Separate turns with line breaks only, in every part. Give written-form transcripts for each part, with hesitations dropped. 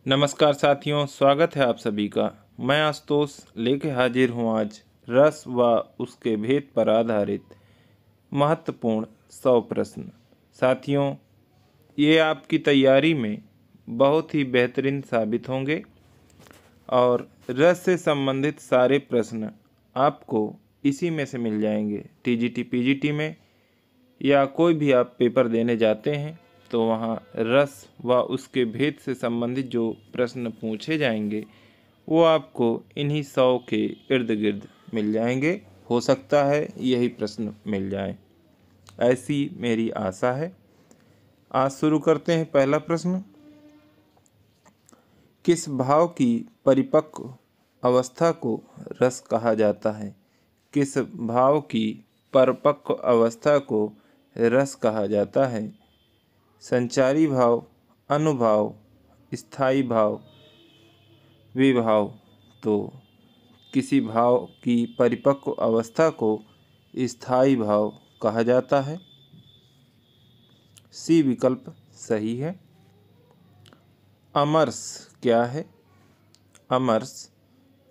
नमस्कार साथियों, स्वागत है आप सभी का। मैं आशुतोष लेके हाजिर हूँ आज रस व उसके भेद पर आधारित महत्वपूर्ण 100 प्रश्न। साथियों, ये आपकी तैयारी में बहुत ही बेहतरीन साबित होंगे और रस से संबंधित सारे प्रश्न आपको इसी में से मिल जाएंगे। टीजीटी पीजीटी में या कोई भी आप पेपर देने जाते हैं तो वहाँ रस व उसके भेद से संबंधित जो प्रश्न पूछे जाएंगे वो आपको इन्हीं 100 के इर्द गिर्द मिल जाएंगे। हो सकता है यही प्रश्न मिल जाए, ऐसी मेरी आशा है। आज शुरू करते हैं। पहला प्रश्न, किस भाव की परिपक्व अवस्था को रस कहा जाता है? किस भाव की परिपक्व अवस्था को रस कहा जाता है? संचारी भाव, अनुभाव, स्थायी भाव, विभाव। तो किसी भाव की परिपक्व अवस्था को स्थायी भाव कहा जाता है। सी विकल्प सही है। अमर्ष क्या है? अमर्ष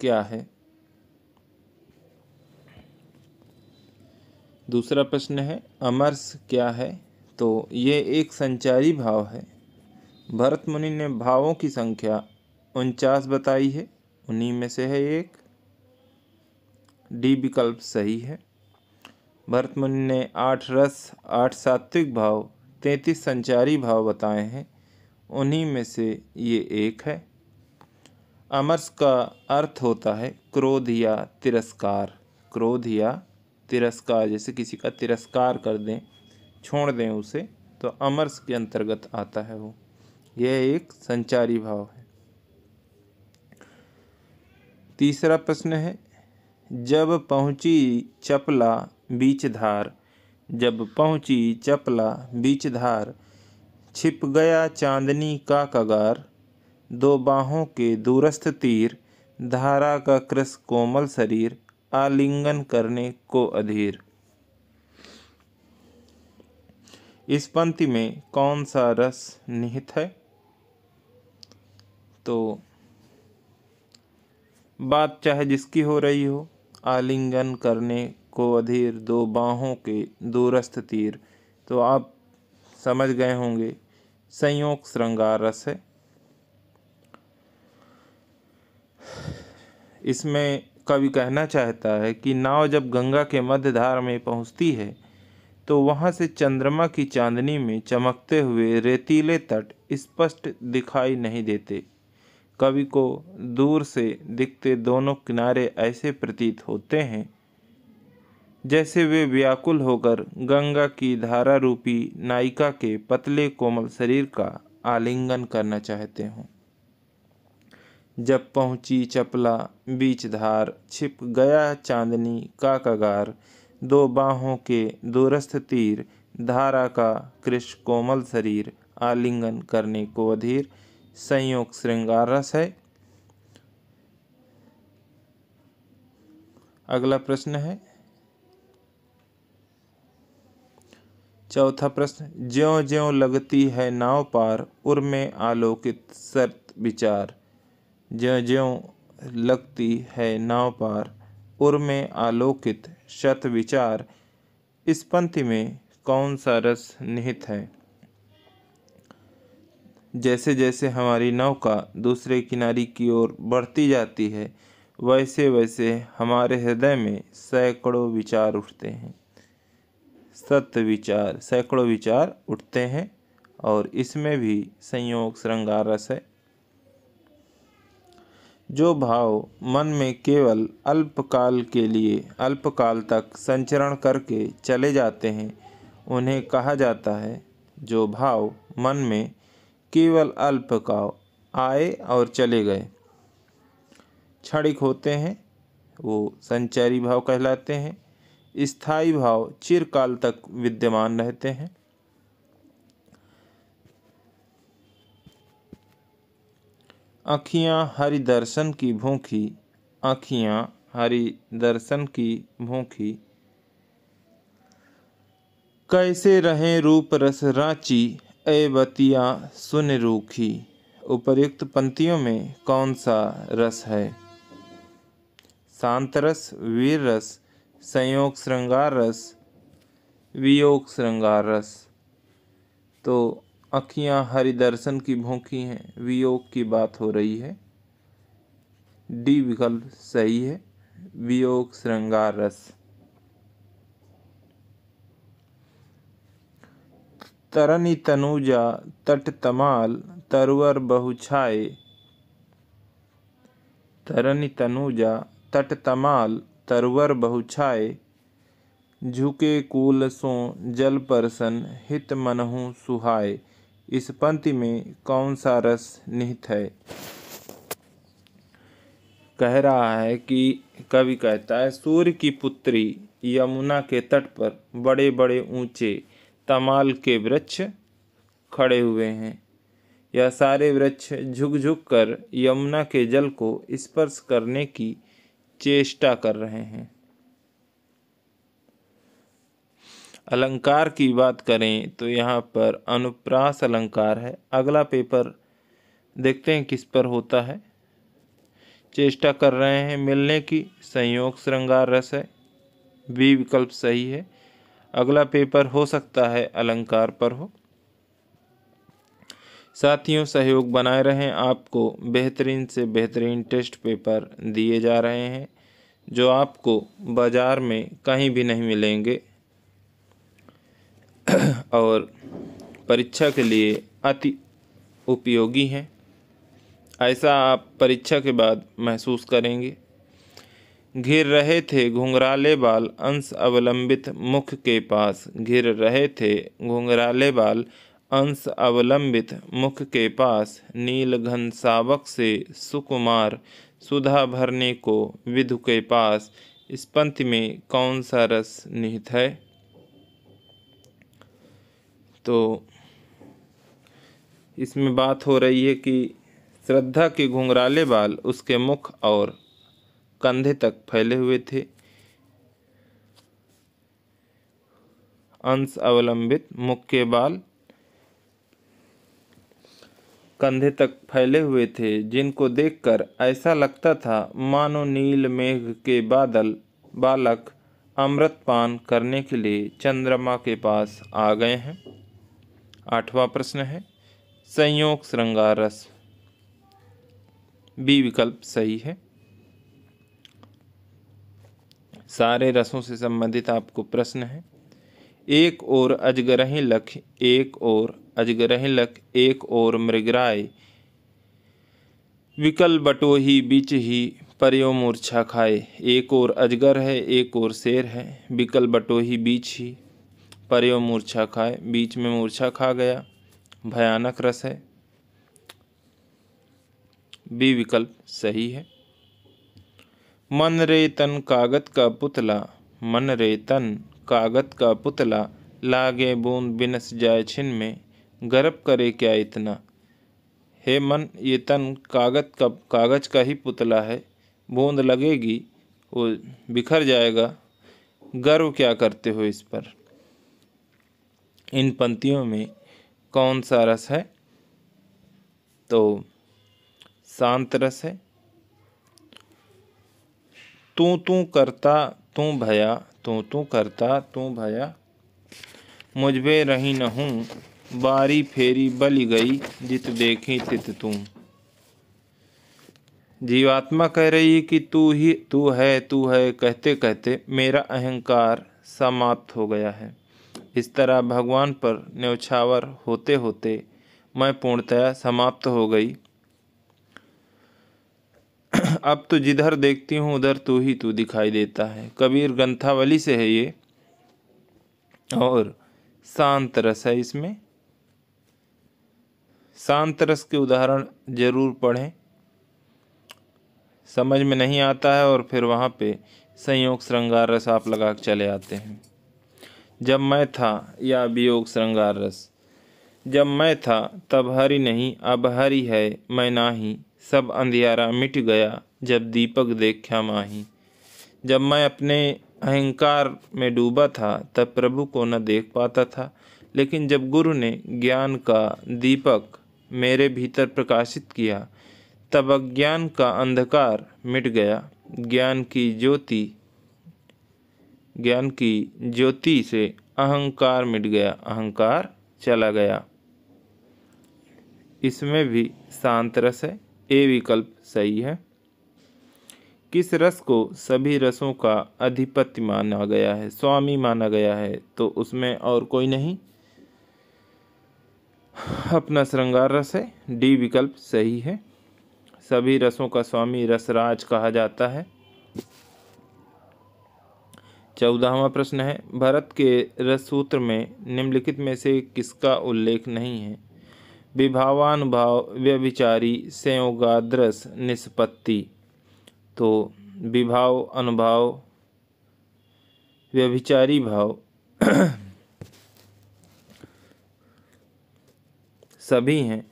क्या है? दूसरा प्रश्न है, अमर्ष क्या है? तो ये एक संचारी भाव है। भरत मुनि ने भावों की संख्या 49 बताई है, उन्हीं में से है एक। डी विकल्प सही है। भरत मुनि ने 8 रस, 8 सात्विक भाव, 33 संचारी भाव बताए हैं, उन्हीं में से ये एक है। अमर्ष का अर्थ होता है क्रोध या तिरस्कार। क्रोध या तिरस्कार, जैसे किसी का तिरस्कार कर दें, छोड़ दें उसे, तो अमर्ष के अंतर्गत आता है वो। यह एक संचारी भाव है। तीसरा प्रश्न है, जब पहुँची चपला बीच धार, जब पहुँची चपला बीच धार, छिप गया चांदनी का कगार, दो बाहों के दूरस्थ तीर, धारा का कृश कोमल शरीर, आलिंगन करने को अधीर। इस पंक्ति में कौन सा रस निहित है? तो बात चाहे जिसकी हो रही हो, आलिंगन करने को अधीर, दो बाहों के दूरस्थ तीर, तो आप समझ गए होंगे संयोग श्रृंगार रस है। इसमें कवि कहना चाहता है कि नाव जब गंगा के मध्य धार में पहुंचती है तो वहां से चंद्रमा की चांदनी में चमकते हुए रेतीले तट स्पष्ट दिखाई नहीं देते। कवि को दूर से दिखते दोनों किनारे ऐसे प्रतीत होते हैं जैसे वे व्याकुल होकर गंगा की धारा रूपी नायिका के पतले कोमल शरीर का आलिंगन करना चाहते हों। जब पहुँची चपला बीच धार, छिप गया चांदनी का कगार, दो बाहों के दूरस्थ तीर, धारा का कृश कोमल शरीर, आलिंगन करने को अधीर, संयोग श्रृंगार रस है। अगला प्रश्न है, चौथा प्रश्न, ज्यों ज्यों लगती है नाव पार, उर्मे आलोकित सर्त विचार। ज्यों ज्यों लगती है नाव पार, उर्मे आलोकित शत विचार। इस पंक्ति में कौन सा रस निहित है? जैसे जैसे हमारी नौका दूसरे किनारे की ओर बढ़ती जाती है, वैसे वैसे हमारे हृदय में सैकड़ों विचार उठते हैं। सत विचार, सैकड़ों विचार उठते हैं, और इसमें भी संयोग श्रृंगार रस है। जो भाव मन में केवल अल्पकाल के लिए, अल्पकाल तक संचरण करके चले जाते हैं, उन्हें कहा जाता है। जो भाव मन में केवल अल्पकाल आए और चले गए, क्षणिक होते हैं, वो संचारी भाव कहलाते हैं। स्थायी भाव चिरकाल तक विद्यमान रहते हैं। आँखियाँ हरि दर्शन की भूखी, आँखियाँ हरि दर्शन की भूखी, कैसे रहें रूप रस रांची, ए बतिया सुन रूखी। उपर्युक्त पंक्तियों में कौन सा रस है? शांत रस, वीर रस, संयोग श्रृंगार रस, वियोग श्रृंगार रस। तो अखियां हरिदर्शन की भूखी हैं, वियोग की बात हो रही है। डी विकल्प सही है, वियोग श्रृंगार रस। तरनी तनुजा तट तमाल तरवर बहुछाए। तरनी तनुजा तट तमाल तरवर बहुछाए, झुके कूल सो जल परसन हित मनहु सुहाए। इस पंक्ति में कौन सा रस निहित है? कह रहा है कि कवि कहता है, सूर्य की पुत्री यमुना के तट पर बड़े बड़े ऊंचे तमाल के वृक्ष खड़े हुए हैं। यह सारे वृक्ष झुक झुक कर यमुना के जल को स्पर्श करने की चेष्टा कर रहे हैं। अलंकार की बात करें तो यहाँ पर अनुप्रास अलंकार है। अगला पेपर देखते हैं किस पर होता है। चेष्टा कर रहे हैं मिलने की, संयोग श्रृंगार रस है, बी विकल्प सही है। अगला पेपर हो सकता है अलंकार पर हो। साथियों, सहयोग बनाए रहें। आपको बेहतरीन से बेहतरीन टेस्ट पेपर दिए जा रहे हैं जो आपको बाजार में कहीं भी नहीं मिलेंगे और परीक्षा के लिए अति उपयोगी हैं। ऐसा आप परीक्षा के बाद महसूस करेंगे। घिर रहे थे घुंघराले बाल अंश अवलंबित मुख के पास। घिर रहे थे घुंघराले बाल अंश अवलंबित मुख के पास, नील घन सावक से सुकुमार सुधा भरने को विधु के पास। इस पंक्ति में कौन सा रस निहित है? तो इसमें बात हो रही है कि श्रद्धा के घुंघराले बाल उसके मुख और कंधे तक फैले हुए थे। अंश अवलंबित मुख के बाल कंधे तक फैले हुए थे, जिनको देखकर ऐसा लगता था मानो नील मेघ के बालक अमृत पान करने के लिए चंद्रमा के पास आ गए हैं। 8वां प्रश्न है, संयोग श्रृंगार रस, बी विकल्प सही है। सारे रसों से संबंधित आपको प्रश्न है। एक और अजगरहि लख, एक और अजगरहि लख, एक और मृगराय, विकल बटोही बीच ही पर्यो मूर्छा खाए। एक और अजगर है, एक और शेर है, विकल बटोही बीच ही पर्यो मूर्छा खाए, बीच में मूर्छा खा गया। भयानक रस है, बी विकल्प सही है। मन रे तन कागत का पुतला, मन रे तन कागत का पुतला, लागे बूंद बिनस जाए छिन में, गर्व करे क्या इतना। हे मन, ये तन कागज का ही पुतला है, बूंद लगेगी वो बिखर जाएगा, गर्व क्या करते हो इस पर। इन पंक्तियों में कौन सा रस है? तो शांत रस है। तू करता तू भया, तू करता तू भया, मुझबे रही न हूँ, बारी फेरी बलि गई, जित देखी तित तू। जीवात्मा कह रही है कि तू है कहते कहते मेरा अहंकार समाप्त हो गया है। इस तरह भगवान पर न्यौछावर होते होते मैं पूर्णतया समाप्त हो गई। अब तो जिधर देखती हूँ उधर तू ही तू दिखाई देता है। कबीर ग्रंथावली से है ये और शांत रस है। इसमें शांत रस के उदाहरण जरूर पढ़ें, समझ में नहीं आता है और फिर वहाँ पे संयोग श्रृंगार रस आप लगा के चले आते हैं। जब मैं था या वियोग श्रृंगार रस, जब मैं था तब हरि नहीं, अब हरि है मैं नाही, सब अंधियारा मिट गया जब दीपक देखा माही। जब मैं अपने अहंकार में डूबा था तब प्रभु को न देख पाता था, लेकिन जब गुरु ने ज्ञान का दीपक मेरे भीतर प्रकाशित किया, तब अज्ञान का अंधकार मिट गया। ज्ञान की ज्योति से अहंकार मिट गया, अहंकार चला गया। इसमें भी शांत रस है, ए विकल्प सही है। किस रस को सभी रसों का अधिपति माना गया है, स्वामी माना गया है? तो उसमें और कोई नहीं, अपना श्रृंगार रस है, डी विकल्प सही है। सभी रसों का स्वामी रसराज कहा जाता है। 14वां प्रश्न है, भरत के रस सूत्र में निम्नलिखित में से किसका उल्लेख नहीं है? विभावानुभाव, व्यभिचारी, संयोगाद्रस, निष्पत्ति। तो विभाव, अनुभाव, व्यभिचारी भाव सभी हैं।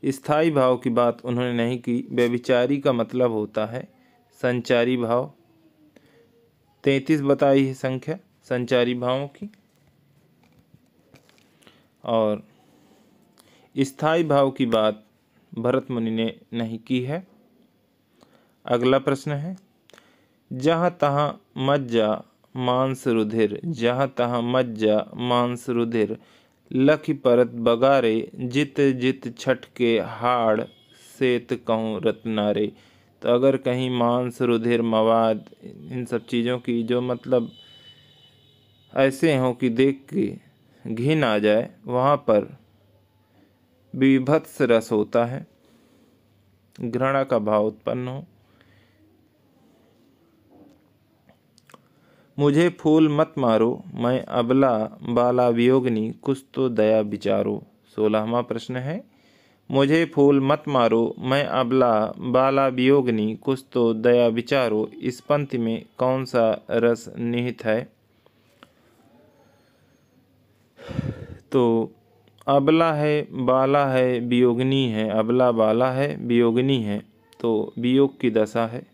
स्थायी भाव की बात उन्होंने नहीं की। व्यभिचारी का मतलब होता है संचारी भाव। 33 बताई है संख्या संचारी भावों की, और स्थायी भाव की बात भरत मुनि ने नहीं की है। अगला प्रश्न है, जहाँ तहाँ मज्जा मांस रुधिर, जहाँ तहाँ मज्जा मांस रुधिर, लखी परत बगारे, जित जित छठ के हाड़, सेत कहूँ रत्नारे। तो अगर कहीं मांस रुधिर मवाद इन सब चीज़ों की जो मतलब ऐसे हों कि देख के घिन आ जाए, वहाँ पर बीभत्स रस होता है, घृणा का भाव उत्पन्न हो। मुझे फूल मत मारो, मैं अबला बाला वियोगनी, कुछ तो दया विचारो। 16वां प्रश्न है, मुझे फूल मत मारो, मैं अबला बाला वियोगनी, कुछ तो दया विचारो। इस पंक्ति में कौन सा रस निहित है? तो अबला है, बाला है, वियोगनी है। अबला बाला है, वियोगनी है, तो वियोग की दशा है,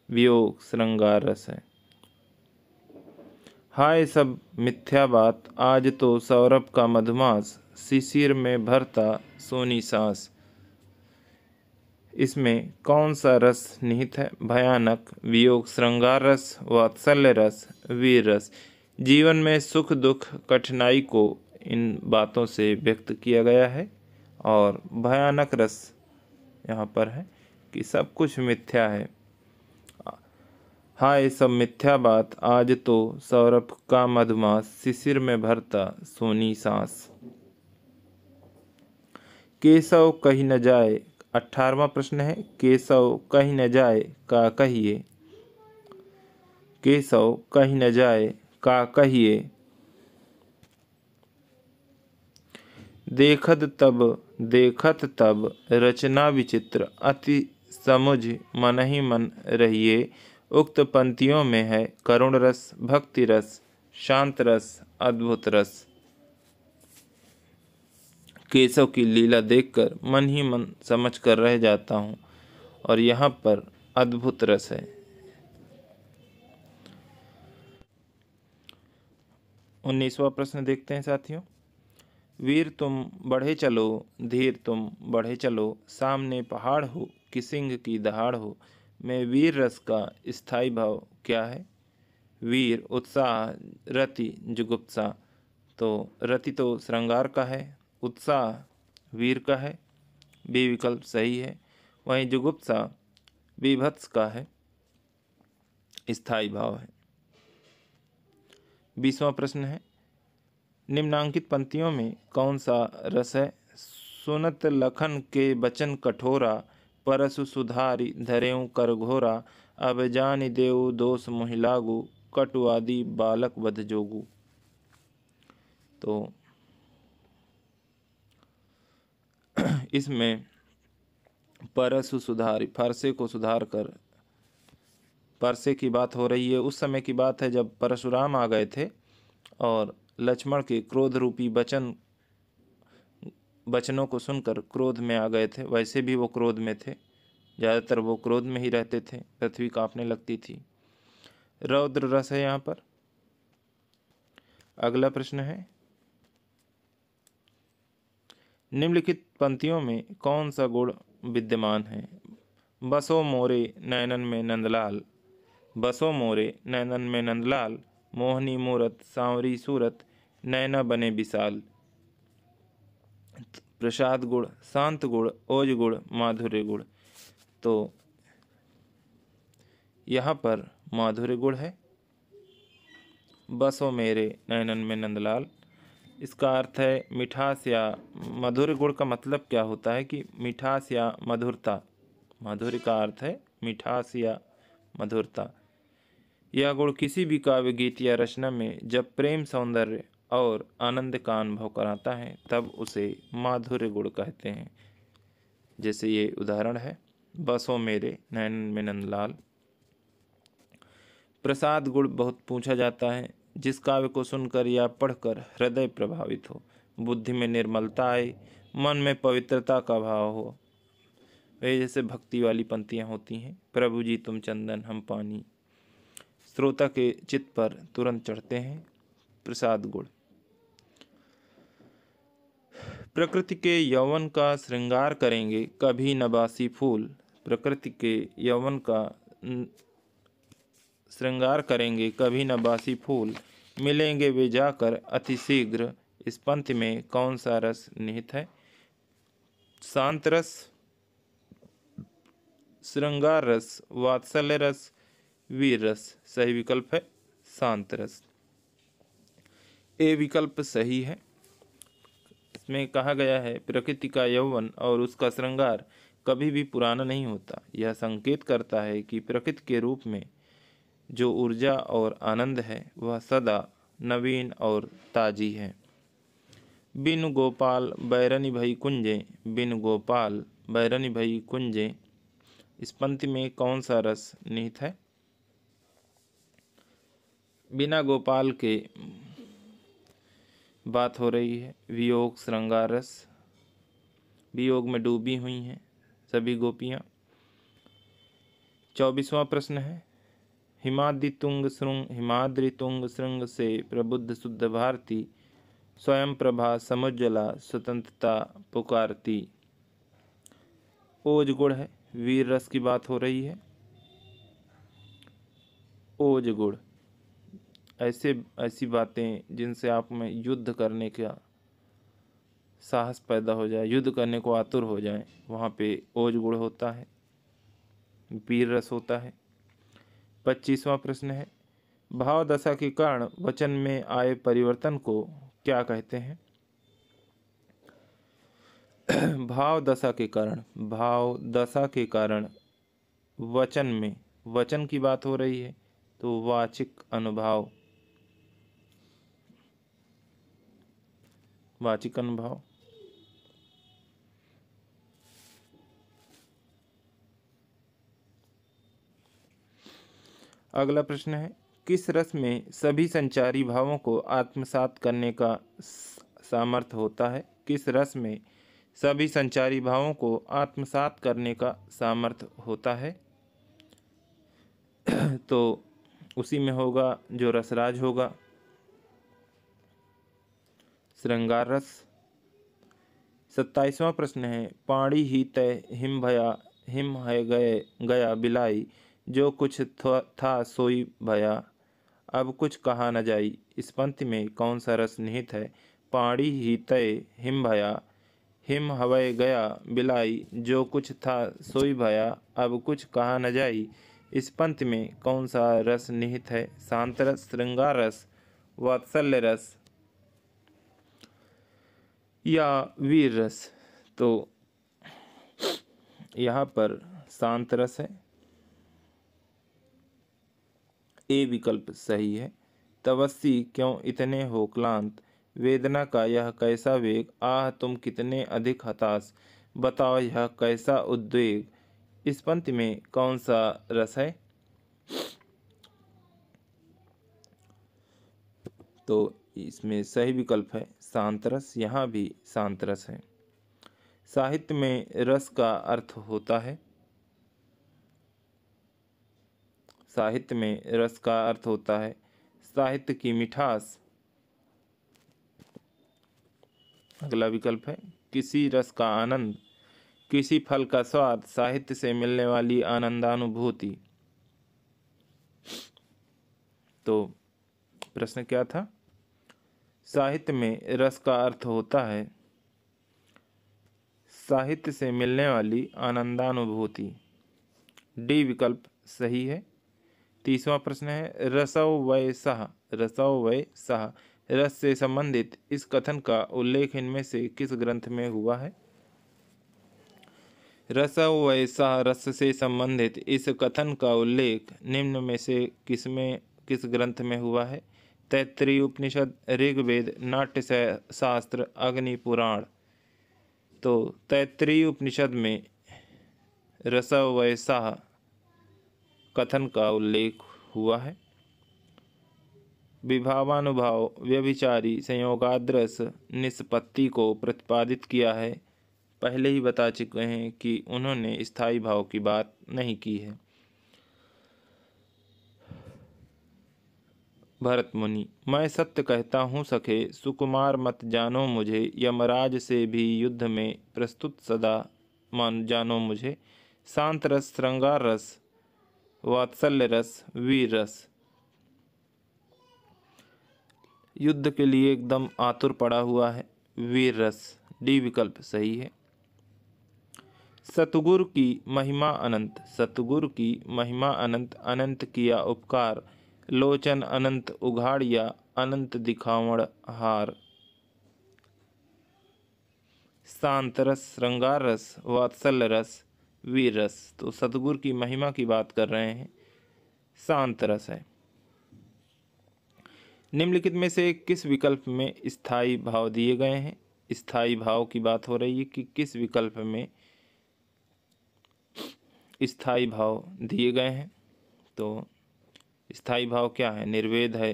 वियोग श्रृंगार रस है। हाय सब मिथ्या बात, आज तो सौरभ का मधुमास, शिशिर में भरता सोनी सांस। इसमें कौन सा रस निहित है? भयानक, वियोग श्रृंगार रस, वात्सल्य रस, वीर रस। जीवन में सुख दुख कठिनाई को इन बातों से व्यक्त किया गया है, और भयानक रस यहाँ पर है कि सब कुछ मिथ्या है। हाय सब मिथ्या बात, आज तो सौरभ का मधुमास, शिशिर में भरता सोनी सांस। केशव कही न जाए, 18वां प्रश्न है, केशव कही न जाए का कहिए। केशव कही न जाए का कहिए, देखत तब रचना विचित्र, अति समुझ मन ही मन रहिए। उक्त पंक्तियों में है करुण रस, भक्ति रस, शांत रस, अद्भुत रस। केशव की लीला देखकर मन ही मन समझ कर रह जाता हूँ, और यहाँ पर अद्भुत रस है। 19वां प्रश्न देखते हैं साथियों। वीर तुम बढ़े चलो, धीर तुम बढ़े चलो, सामने पहाड़ हो कि सिंह की दहाड़ हो। में वीर रस का स्थायी भाव क्या है? वीर, उत्साह, रति, जुगुप्सा। तो रति तो श्रृंगार का है, उत्साह वीर का है, बी विकल्प सही है। वहीं जुगुप्सा बीभत्स का है, स्थायी भाव है। 20वां प्रश्न है, निम्नांकित पंक्तियों में कौन सा रस है? सुनत लखन के बचन कठोरा, परसु सुधारी धरेऊ कर घोरा, अब जानि देव दोष मोहि लागू, कटुआदि बालक वध जोगू। तो इसमें परसु सुधारी, फरसे को सुधार कर, परसे की बात हो रही है। उस समय की बात है जब परशुराम आ गए थे और लक्ष्मण के क्रोध रूपी वचनों को सुनकर क्रोध में आ गए थे। वैसे भी वो क्रोध में थे, ज़्यादातर वो क्रोध में ही रहते थे, पृथ्वी कांपने लगती थी। रौद्र रस है यहाँ पर। अगला प्रश्न है, निम्नलिखित पंक्तियों में कौन सा गुण विद्यमान है? बसो मोरे नैनन में नंदलाल, बसो मोरे नैनन में नंदलाल, मोहनी मूरत सांवरी सूरत, नैना बने विशाल। प्रसाद गुण, शांत गुण, ओज गुण, माधुर्य गुण। तो यहाँ पर माधुर्य गुण है। बसो मेरे नैनन में नंदलाल, इसका अर्थ है मिठास या मधुर गुण का मतलब क्या होता है कि मिठास या मधुरता। माधुर्य का अर्थ है मिठास या मधुरता। यह गुण किसी भी काव्य गीत या रचना में जब प्रेम सौंदर्य और आनंद का अनुभव कराता है तब उसे माधुर्य गुण कहते हैं। जैसे ये उदाहरण है, बसो मेरे नैनन में नंदलाल। प्रसाद गुण बहुत पूछा जाता है। जिस काव्य को सुनकर या पढ़कर हृदय प्रभावित हो, बुद्धि में निर्मलता आए, मन में पवित्रता का भाव हो, वे जैसे भक्ति वाली पंक्तियाँ होती हैं। प्रभु जी तुम चंदन हम पानी, श्रोता के चित्त पर तुरंत चढ़ते हैं। प्रसाद गुण। प्रकृति के यौवन का श्रृंगार करेंगे कभी नबासी फूल, प्रकृति के यौवन का श्रृंगार करेंगे कभी नबासी फूल, मिलेंगे वे जाकर अति शीघ्र। इस पंक्ति में कौन सा रस निहित है? शांत रस, श्रृंगार रस, वात्सल्य रस, वीर रस। सही विकल्प है शांत रस। ए विकल्प सही है। इसमें कहा गया है प्रकृति का यौवन और उसका श्रृंगार कभी भी पुराना नहीं होता। यह संकेत करता है कि प्रकृति के रूप में जो ऊर्जा और आनंद है वह सदा नवीन और ताजी है। बिनु गोपाल बैरनी भई कुंजे, बिनु गोपाल बैरनी भई कुंजे। इस पंक्ति में कौन सा रस निहित है? बिना गोपाल के बात हो रही है। वियोग श्रृंगार रस, वियोग में डूबी हुई हैं सभी गोपियाँ। 24वां प्रश्न है, हिमाद्रि तुंग श्रृंग से प्रबुद्ध शुद्ध भारती, स्वयं प्रभा समुज्ज्वला स्वतंत्रता पुकारती। ओज गुण है, वीर रस की बात हो रही है। ओज गुण ऐसी बातें जिनसे आप में युद्ध करने का साहस पैदा हो जाए, युद्ध करने को आतुर हो जाए, वहाँ पे ओज गुण होता है, वीर रस होता है। 25वां प्रश्न है, भाव दशा के कारण वचन में आए परिवर्तन को क्या कहते हैं? भाव दशा के कारण वचन में, वचन की बात हो रही है तो वाचिक अनुभाव, वाचिक अनुभाव। अगला प्रश्न है, किस रस में सभी संचारी भावों को आत्मसात करने का सामर्थ्य होता है? किस रस में सभी संचारी भावों को आत्मसात करने का सामर्थ्य होता है? तो उसी में होगा जो रसराज होगा, श्रृंगार रस। 27वां प्रश्न है, पाणी ही तय हिम भया, हिम है गए गया बिलाई, जो कुछ था सोई भया, अब कुछ कहा न जाई। इस पंक्ति में कौन सा रस निहित है? पाणी ही तय हिम भया, हिम हवय गया बिलाई, जो कुछ था सोई भया, अब कुछ कहा न जाई। इस पंक्ति में कौन सा रस निहित है? शांत रस, श्रृंगार रस, वात्सल्य रस या वीर रस। तो यहाँ पर शांत रस है। ए विकल्प सही है। तवस्सी क्यों इतने हो क्लांत, वेदना का यह कैसा वेग, आह तुम कितने अधिक हताश, बताओ यह कैसा उद्वेग। इस पंक्ति में कौन सा रस है? तो इसमें सही विकल्प है शांत रस। यहाँ भी शांत रस है। साहित्य में रस का अर्थ होता है, साहित्य में रस का अर्थ होता है साहित्य की मिठास। अगला विकल्प है किसी रस का आनंद, किसी फल का स्वाद, साहित्य से मिलने वाली आनंदानुभूति। तो प्रश्न क्या था? साहित्य में रस का अर्थ होता है साहित्य से मिलने वाली आनंदानुभूति। डी विकल्प सही है। तीसवां प्रश्न है रसौ वै सः। रसौ वै सः रस से संबंधित इस कथन का उल्लेख इनमें से किस ग्रंथ में हुआ है? रसौ वै सः रस से संबंधित इस कथन का उल्लेख निम्न में से किस ग्रंथ में हुआ है? तैत्तिरीय उपनिषद, ऋग्वेद, नाट्य शास्त्र, अग्नि पुराण। तो तैत्तिरीय उपनिषद में रसौ वै सः कथन का उल्लेख हुआ है। विभावानुभाव व्यभिचारी संयोगाद्रस निष्पत्ति को प्रतिपादित किया है। पहले ही बता चुके हैं कि उन्होंने स्थायी भाव की बात नहीं की है। भरत मुनि, मैं सत्य कहता हूँ सखे, सुकुमार मत जानो मुझे, यमराज से भी युद्ध में प्रस्तुत सदा मान जानो मुझे। शांत रस, श्रृंगार रस, वात्सल्य रस, वीर रस। युद्ध के लिए एकदम आतुर पड़ा हुआ है, वीर रस। डी विकल्प सही है। सतगुरु की महिमा अनंत। सतगुरु की महिमा अनंत, अनंत किया उपकार, लोचन अनंत उघाड़िया, अनंत दिखावण हार। शांत रस, श्रृंगार रस, वात्सल्य रस, वीर रस। तो सतगुरु की महिमा की बात कर रहे हैं, शांत रस है। निम्नलिखित में से किस विकल्प में स्थायी भाव दिए गए हैं? स्थायी भाव की बात हो रही है कि किस विकल्प में स्थायी भाव दिए गए हैं। तो स्थायी भाव क्या है? निर्वेद है,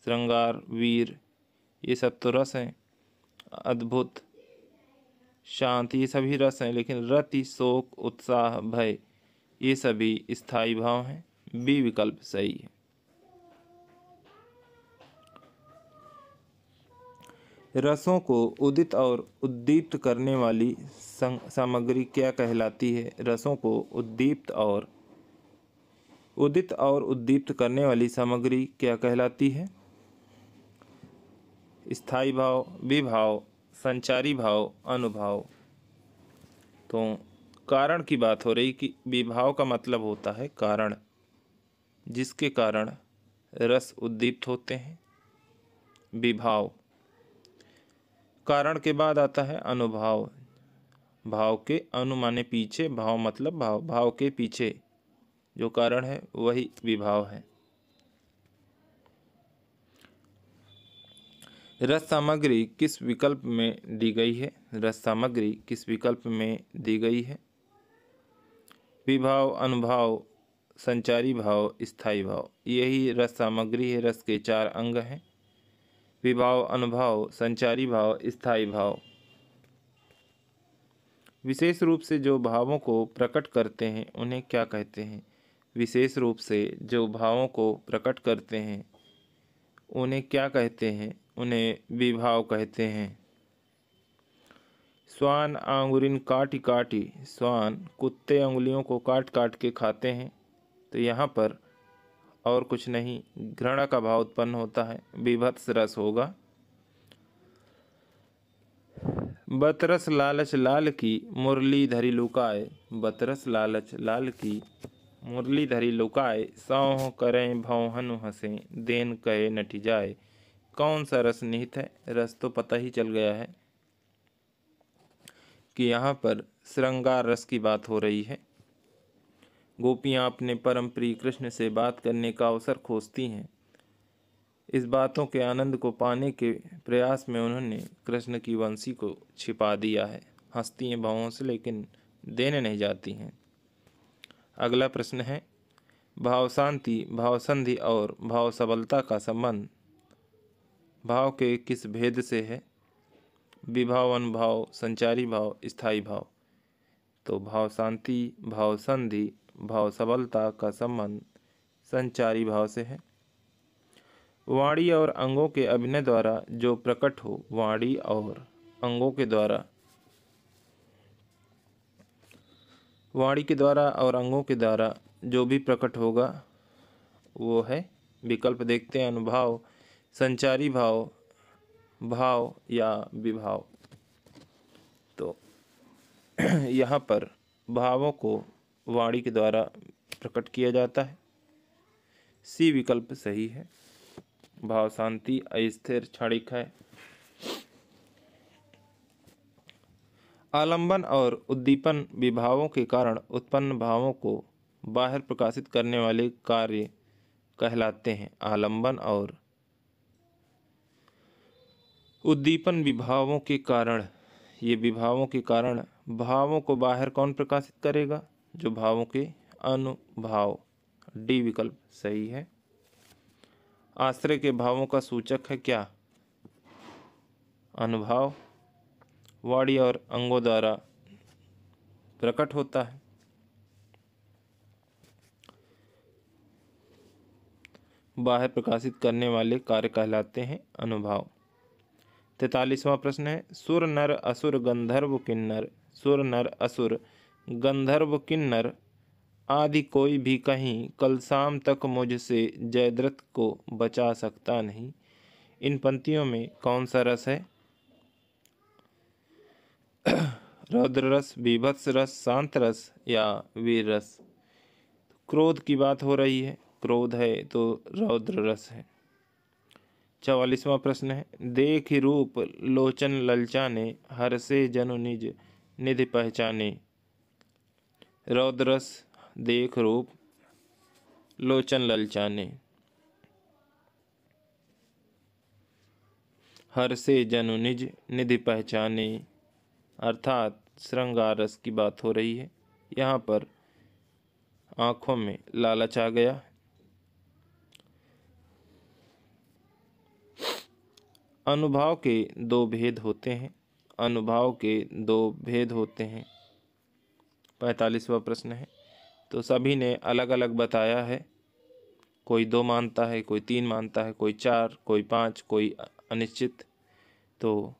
श्रृंगार, वीर, ये सब तो रस हैं। अद्भुत, शांति, ये सभी रस हैं। लेकिन रति, शोक, उत्साह, भय, ये सभी स्थायी भाव हैं। बी विकल्प सही है। रसों को उदित और उद्दीप्त करने वाली सामग्री क्या कहलाती है? रसों को उद्दीप्त और उद्दीप्त करने वाली सामग्री क्या कहलाती है? स्थायी भाव, विभाव, संचारी भाव, अनुभाव। तो कारण की बात हो रही कि विभाव का मतलब होता है कारण, जिसके कारण रस उद्दीप्त होते हैं। विभाव, कारण के बाद आता है अनुभाव। भाव के अनु माने पीछे, भाव मतलब भाव, भाव के पीछे जो कारण है वही विभाव है। रस सामग्री किस विकल्प में दी गई है? रस सामग्री किस विकल्प में दी गई है? विभाव, अनुभाव, संचारी भाव, स्थायी भाव। यही रस सामग्री है। रस के 4 अंग हैं, विभाव, अनुभाव, संचारी भाव, स्थायी भाव। विशेष रूप से जो भावों को प्रकट करते हैं उन्हें क्या कहते हैं? विशेष रूप से जो भावों को प्रकट करते हैं उन्हें क्या कहते हैं? उन्हें विभाव कहते हैं। श्वान आंगुरिन काटी काटी, श्वान कुत्ते अंगुलियों को काट काट के खाते हैं। तो यहाँ पर और कुछ नहीं, घृणा का भाव उत्पन्न होता है, विभत्स रस होगा। बतरस लालच लाल की मुरली धरी लुकाए, बतरस लालच लाल की मुरली धरी लुकाए, सौह करें भौहनु हंसे, देन कहे नठी जाए। कौन सा रस निहित है? रस तो पता ही चल गया है कि यहाँ पर श्रृंगार रस की बात हो रही है। गोपियाँ अपने परम प्रिय कृष्ण से बात करने का अवसर खोजती हैं। इस बातों के आनंद को पाने के प्रयास में उन्होंने कृष्ण की वंशी को छिपा दिया है। हंसती हैं भावों से लेकिन देने नहीं जाती हैं। अगला प्रश्न है भाव शांति, भाव संधि और भाव सबलता का संबंध भाव के किस भेद से है? विभाव, अनुभाव, संचारी भाव, स्थायी भाव। तो भाव शांति, भाव संधि, भाव सबलता का संबंध संचारी भाव से है। वाणी और अंगों के अभिनय द्वारा जो प्रकट हो, वाणी और अंगों के द्वारा, वाणी के द्वारा और अंगों के द्वारा जो भी प्रकट होगा वो है, विकल्प देखते हैं, अनुभाव, संचारी भाव, भाव या विभाव। तो यहाँ पर भावों को वाणी के द्वारा प्रकट किया जाता है। सी विकल्प सही है। भाव शांति, अस्थिर, क्षणिक है। आलंबन और उद्दीपन विभावों के कारण उत्पन्न भावों को बाहर प्रकाशित करने वाले कार्य कहलाते हैं। आलंबन और उद्दीपन विभावों के कारण, ये विभावों के कारण भावों को बाहर कौन प्रकाशित करेगा? जो भावों के अनुभाव। डी विकल्प सही है। आश्रय के भावों का सूचक है क्या? अनुभाव। वाणी और अंगों द्वारा प्रकट होता है। बाहर प्रकाशित करने वाले कार्य कहलाते हैं अनुभाव। 43वां प्रश्न है, सुर नर असुर गंधर्व किन्नर, सुर नर असुर गंधर्व किन्नर आदि कोई भी कहीं कल शाम तक मुझसे जयद्रथ को बचा सकता नहीं। इन पंक्तियों में कौन सा रस है? रौद्र रस, बीभत्स रस, शांत रस या वीर रस? क्रोध की बात हो रही है, क्रोध है तो रौद्र रस है। 44वां प्रश्न है, देख रूप लोचन ललचाने, हर्षे जनु निज निधि पहचाने। रौद्र रस, देख रूप लोचन ललचाने, हर्षे जनु निज निधि पहचाने, अर्थात श्रृंगार रस की बात हो रही है। यहाँ पर आंखों में लालच आ गया। अनुभाव के दो भेद होते हैं, अनुभाव के दो भेद होते हैं। 45वां प्रश्न है, तो सभी ने अलग अलग बताया है। कोई 2 मानता है, कोई 3 मानता है, कोई 4, कोई 5, कोई अनिश्चित। तो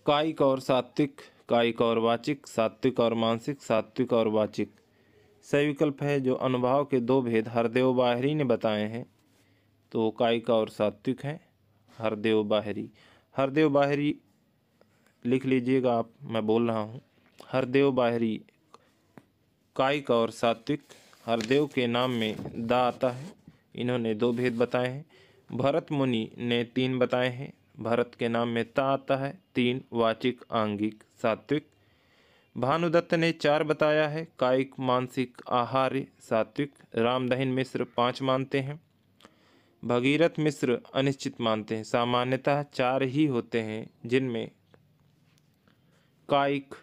कायिक और सात्विक, कायिक और वाचिक, सात्विक और मानसिक, सात्विक और वाचिक। सही विकल्प है जो अनुभाव के दो भेद हरदेव बाहरी ने बताए हैं। तो कायिक और सात्विक है हरदेव बाहरी। हरदेव बाहरी लिख लीजिएगा आप, मैं बोल रहा हूँ। हरदेव बाहरी कायिक और सात्विक। हरदेव के नाम में दा आता है। इन्होंने 2 भेद बताए हैं। भरत मुनि ने 3 बताए हैं। भरत के नाम में ता आता है। 3 वाचिक, आंगिक, सात्विक। भानुदत्त ने 4 बताया है, कायिक, मानसिक, आहार्य, सात्विक। रामदहिन मिश्र 5 मानते हैं। भगीरथ मिश्र अनिश्चित मानते हैं। सामान्यतः 4 ही होते हैं, जिनमें कायिक,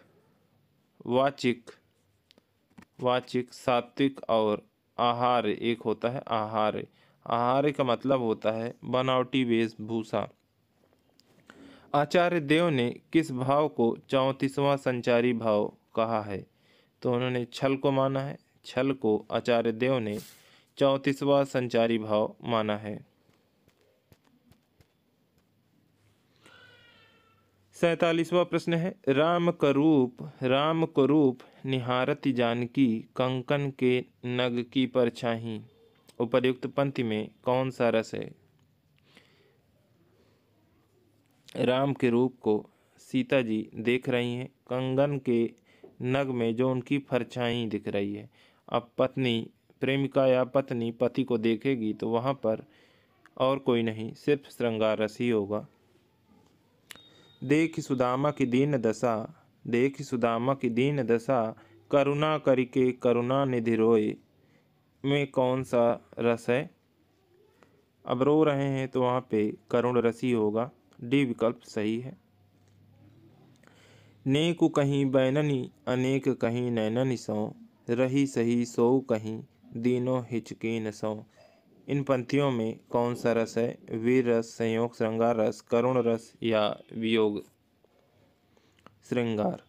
वाचिक, सात्विक और आहार्य एक होता है। आहार्य, आहार्य का मतलब होता है बनावटी वेशभूषा। आचार्य देव ने किस भाव को 34वां संचारी भाव कहा है? तो उन्होंने छल को माना है। छल को आचार्य देव ने 34वां संचारी भाव माना है। 47वां प्रश्न है, राम को रूप निहारति जानकी, कंकन के नग की परछाई। उपर्युक्त पंक्ति में कौन सा रस है? राम के रूप को सीता जी देख रही हैं, कंगन के नग में जो उनकी परछाई दिख रही है। अब पत्नी, प्रेमिका या पत्नी पति को देखेगी तो वहाँ पर और कोई नहीं, सिर्फ श्रृंगार रस ही होगा। देख सुदामा की दीन दशा, देख सुदामा की दीन दशा, करुणा करके करुणा निधि रोए में कौन सा रस है? अब रो रहे हैं तो वहाँ पे करुण रस ही होगा। डी विकल्प सही है। नेकु कहीं बैननी अनेक कहीं नैननि सौ, रही सही सोऊ कहीं दीनों हिचकीन सौ। इन पंक्तियों में कौन सा रस है? वीर रस, संयोग श्रृंगार रस, करुण रस या वियोग श्रृंगार।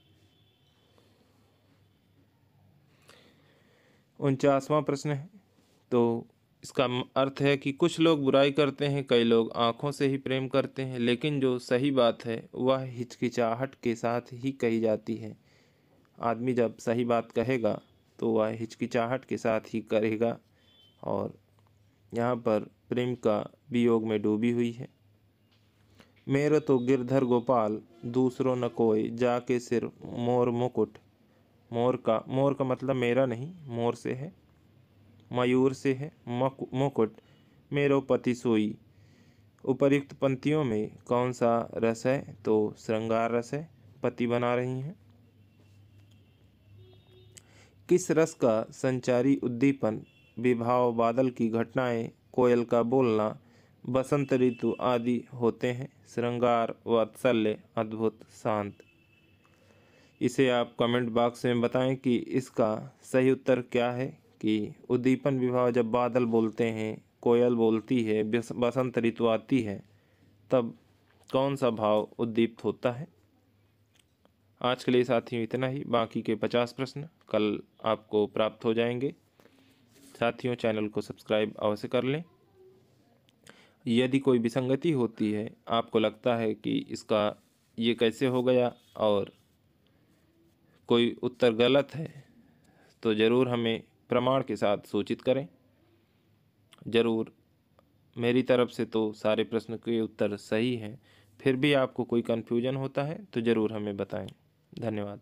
49वां प्रश्न है, तो इसका अर्थ है कि कुछ लोग बुराई करते हैं, कई लोग आँखों से ही प्रेम करते हैं, लेकिन जो सही बात है वह हिचकिचाहट के साथ ही कही जाती है। आदमी जब सही बात कहेगा तो वह हिचकिचाहट के साथ ही करेगा। और यहाँ पर प्रेम का वियोग में डूबी हुई है। मेरे तो गिरधर गोपाल दूसरों न कोई, जाके सिर मोर मुकुट। मोर का मतलब मेरा नहीं, मोर से है, मयूर से है, मुकुट मेरो पति सोई। उपर्युक्त पंक्तियों में कौन सा रस है? तो श्रृंगार रस है, पति बना रही हैं। किस रस का संचारी उद्दीपन विभाव, बादल की घटनाएं, कोयल का बोलना, बसंत ऋतु आदि होते हैं? श्रृंगार, वात्सल्य, अद्भुत, शांत। इसे आप कमेंट बॉक्स में बताएं कि इसका सही उत्तर क्या है। कि उद्दीपन विभाव जब बादल बोलते हैं, कोयल बोलती है, बसंत ऋतु आती है, तब कौन सा भाव उद्दीप्त होता है। आज के लिए साथियों इतना ही। बाकी के 50 प्रश्न कल आपको प्राप्त हो जाएंगे। साथियों चैनल को सब्सक्राइब अवश्य कर लें। यदि कोई विसंगति होती है, आपको लगता है कि इसका ये कैसे हो गया और कोई उत्तर गलत है, तो ज़रूर हमें प्रमाण के साथ सूचित करें। ज़रूर, मेरी तरफ से तो सारे प्रश्न के उत्तर सही हैं, फिर भी आपको कोई कन्फ्यूजन होता है तो ज़रूर हमें बताएं। धन्यवाद।